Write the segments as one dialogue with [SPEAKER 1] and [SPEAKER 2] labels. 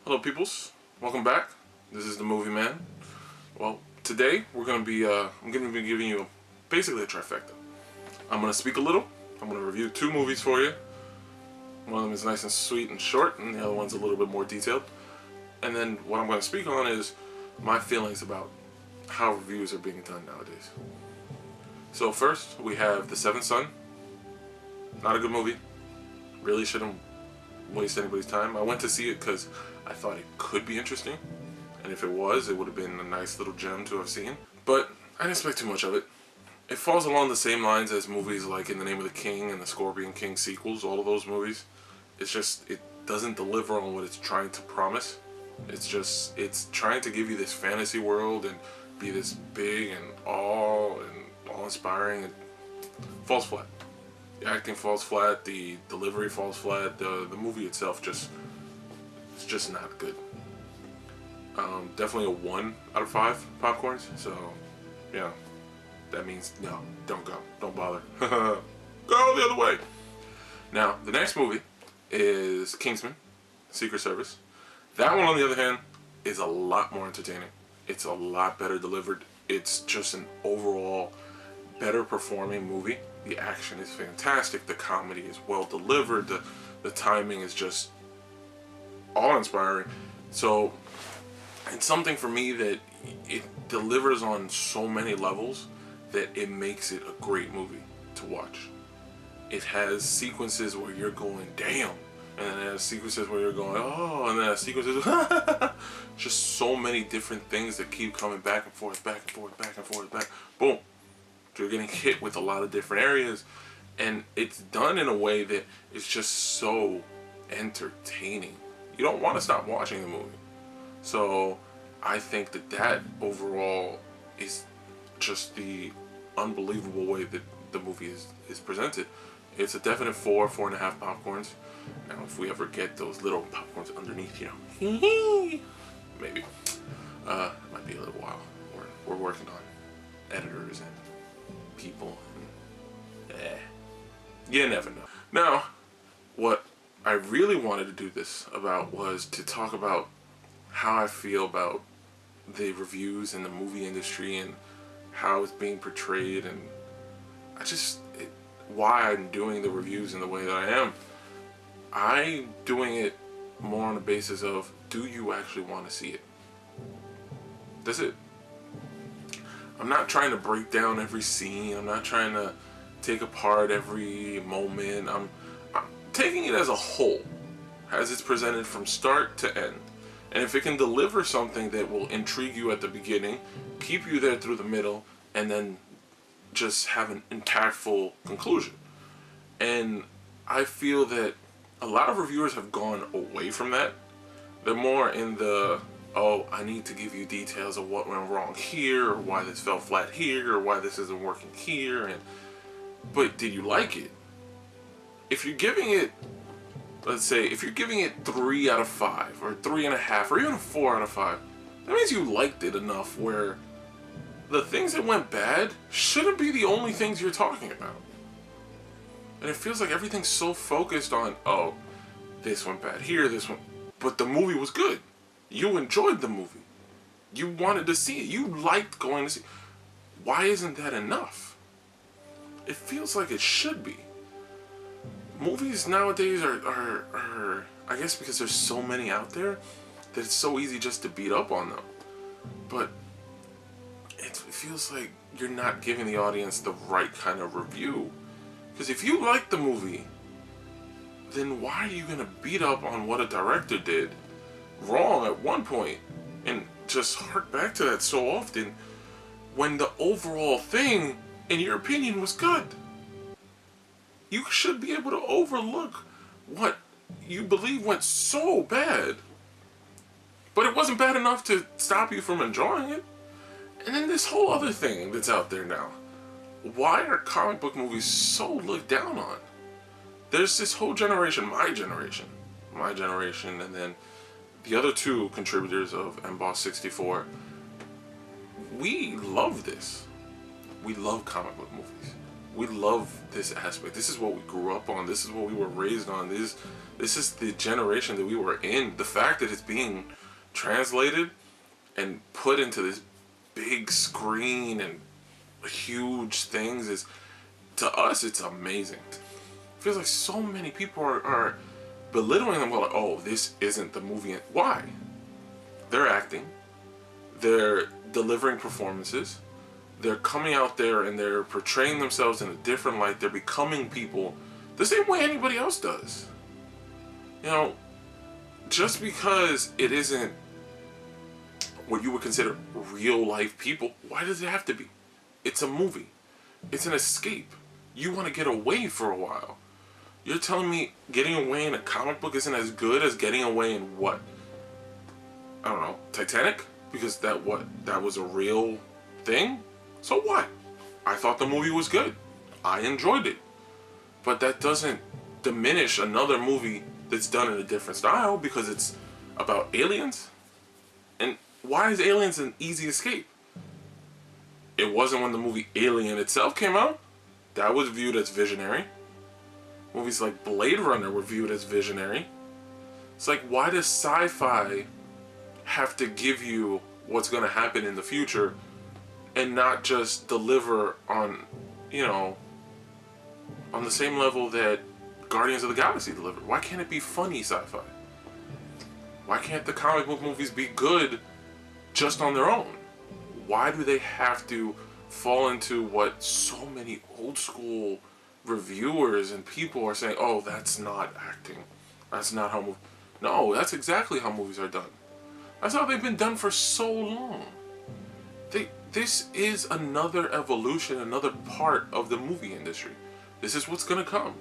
[SPEAKER 1] Hello peoples, welcome back. This is the Movie Man. Well, today we're going to be, I'm going to be giving you basically a trifecta. I'm going to speak a little, I'm going to review two movies for you. One of them is nice and sweet and short, and the other one's a little bit more detailed. And then what I'm going to speak on is my feelings about how reviews are being done nowadays. So first, we have The Seventh Son. Not a good movie. Really shouldn't waste anybody's time. I went to see it because I thought it could be interesting, and if it was, it would have been a nice little gem to have seen. But I didn't expect too much of it. It falls along the same lines as movies like In the Name of the King and the Scorpion King sequels, all of those movies. It's just, it doesn't deliver on what it's trying to promise. It's trying to give you this fantasy world and be this big and awe-inspiring, and falls flat. The acting falls flat, the delivery falls flat, the movie itself it's just not good. Definitely a 1 out of 5 popcorns, so yeah, that means no, don't go, don't bother. Go the other way. Now, the next movie is Kingsmen, Secret Service. That one, on the other hand, is a lot more entertaining. It's a lot better delivered. It's just an overall better performing movie. The action is fantastic. The comedy is well delivered. The timing is just awe-inspiring. So it's something for me that it delivers on so many levels that it makes it a great movie to watch. It has sequences where you're going, damn, and then it has sequences where you're going, oh, and then it has sequences, just so many different things that keep coming back and forth, back and forth, back and forth, back, boom. You're getting hit with a lot of different areas, and it's done in a way that is just so entertaining. You don't want to stop watching the movie. So I think that overall is just the unbelievable way that the movie is presented. It's a definite 4.5 popcorns. Now if we ever get those little popcorns underneath, you know, maybe it might be a little while. We're working on editors and people, and you never know. Now, what I really wanted to do this about was to talk about how I feel about the reviews in the movie industry and how it's being portrayed, and why I'm doing the reviews in the way that I am. I'm doing it more on the basis of, do you actually want to see it? That's it. I'm not trying to break down every scene. I'm not trying to take apart every moment. I'm taking it as a whole, as it's presented from start to end. And if it can deliver something that will intrigue you at the beginning, keep you there through the middle, and then just have an impactful conclusion. And I feel that a lot of reviewers have gone away from that. They're more in the, oh, I need to give you details of what went wrong here, or why this fell flat here, or why this isn't working here. But did you like it? If you're giving it, let's say, if you're giving it 3 out of 5, or 3.5, or even a 4 out of 5, that means you liked it enough where the things that went bad shouldn't be the only things you're talking about. And it feels like everything's so focused on, oh, this went bad here, this one, but the movie was good. You enjoyed the movie. You wanted to see it. You liked going to see it. Why isn't that enough? It feels like it should be. Movies nowadays are I guess because there's so many out there, that it's so easy just to beat up on them. But it feels like you're not giving the audience the right kind of review. Because if you like the movie, then why are you going to beat up on what a director did wrong at one point and just hark back to that so often when the overall thing, in your opinion, was good? You should be able to overlook what you believe went so bad, but it wasn't bad enough to stop you from enjoying it. And then this whole other thing that's out there now. Why are comic book movies so looked down on? There's this whole generation, my generation, and then the other two contributors of Emboss 64. We love this. We love comic book movies. We love this aspect. This is what we grew up on. This is what we were raised on. This is the generation that we were in. The fact that it's being translated and put into this big screen and huge things is, to us, it's amazing. It feels like so many people are belittling them. Like, oh, this isn't the movie. Why? They're acting. They're delivering performances. They're coming out there and they're portraying themselves in a different light. They're becoming people the same way anybody else does. You know, just because it isn't what you would consider real life people, why does it have to be? It's a movie. It's an escape. You want to get away for a while. You're telling me getting away in a comic book isn't as good as getting away in what? I don't know, Titanic? Because that was a real thing? So what? I thought the movie was good. I enjoyed it. But that doesn't diminish another movie that's done in a different style because it's about aliens. And why is Aliens an easy escape? It wasn't when the movie Alien itself came out. That was viewed as visionary. Movies like Blade Runner were viewed as visionary. It's like, why does sci-fi have to give you what's going to happen in the future and not just deliver on, you know, on the same level that Guardians of the Galaxy delivered? Why can't it be funny sci-fi? Why can't the comic book movies be good just on their own? Why do they have to fall into what so many old school reviewers and people are saying, oh, that's not acting. That's not how movies... No, that's exactly how movies are done. That's how they've been done for so long. This is another evolution, another part of the movie industry. This is what's going to come.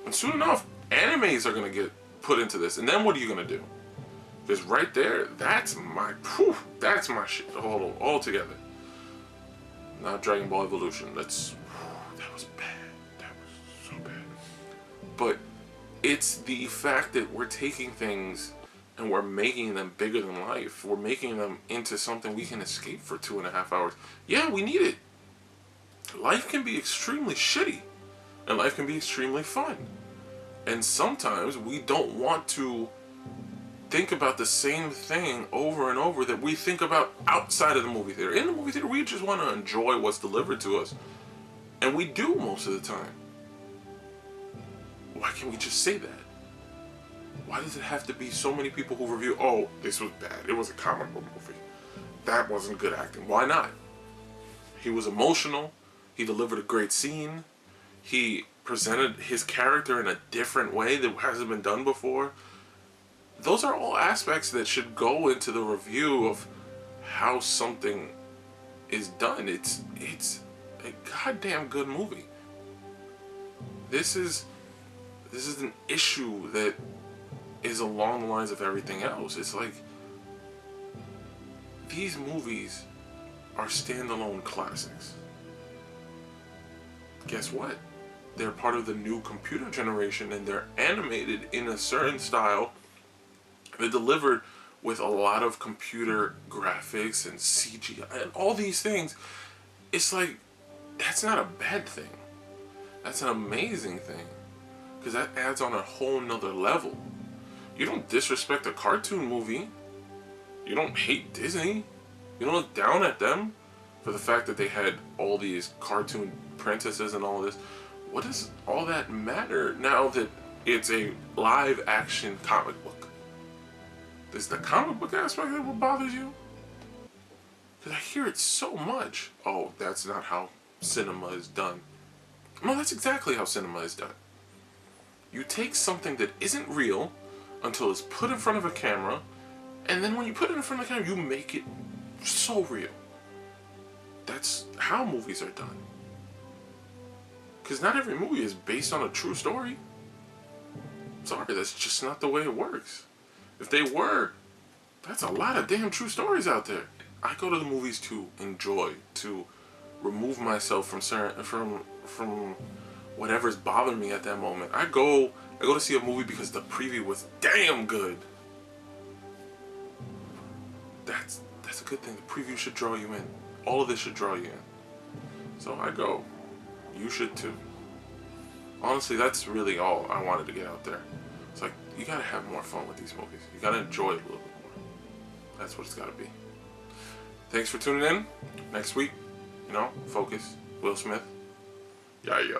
[SPEAKER 1] And soon enough, animes are going to get put into this. And then what are you going to do? Because right there, that's my shit all together. Not Dragon Ball Evolution. That was bad. That was so bad. But it's the fact that we're taking things and we're making them bigger than life. We're making them into something we can escape for 2.5 hours. Yeah, we need it. Life can be extremely shitty. And life can be extremely fun. And sometimes we don't want to think about the same thing over and over that we think about outside of the movie theater. In the movie theater, we just want to enjoy what's delivered to us. And we do most of the time. Why can't we just say that? Why does it have to be so many people who review, oh, this was bad, it was a comic book movie, that wasn't good acting? Why not? He was emotional, he delivered a great scene, he presented his character in a different way that hasn't been done before. Those are all aspects that should go into the review of how something is done. It's a goddamn good movie. This is an issue that is along the lines of everything else. It's like, these movies are standalone classics. Guess what? They're part of the new computer generation and they're animated in a certain style. They're delivered with a lot of computer graphics and CGI and all these things. It's like, that's not a bad thing. That's an amazing thing. Because that adds on a whole nother level. You don't disrespect a cartoon movie. You don't hate Disney. You don't look down at them for the fact that they had all these cartoon princesses and all this. What does all that matter now that it's a live action comic book? Is the comic book aspect of what bothers you? Because I hear it so much. Oh, that's not how cinema is done. No, that's exactly how cinema is done. You take something that isn't real until it's put in front of a camera, and then when you put it in front of the camera, you make it so real. That's how movies are done. Because not every movie is based on a true story. Sorry, that's just not the way it works. If they were, that's a lot of damn true stories out there. I go to the movies to enjoy, to remove myself from whatever's bothering me at that moment. I go to see a movie because the preview was damn good. That's a good thing. The preview should draw you in. All of this should draw you in. So I go. You should too. Honestly, that's really all I wanted to get out there. It's like, you gotta have more fun with these movies. You gotta enjoy it a little bit more. That's what it's gotta be. Thanks for tuning in. Next week, focus. Will Smith. Yeah.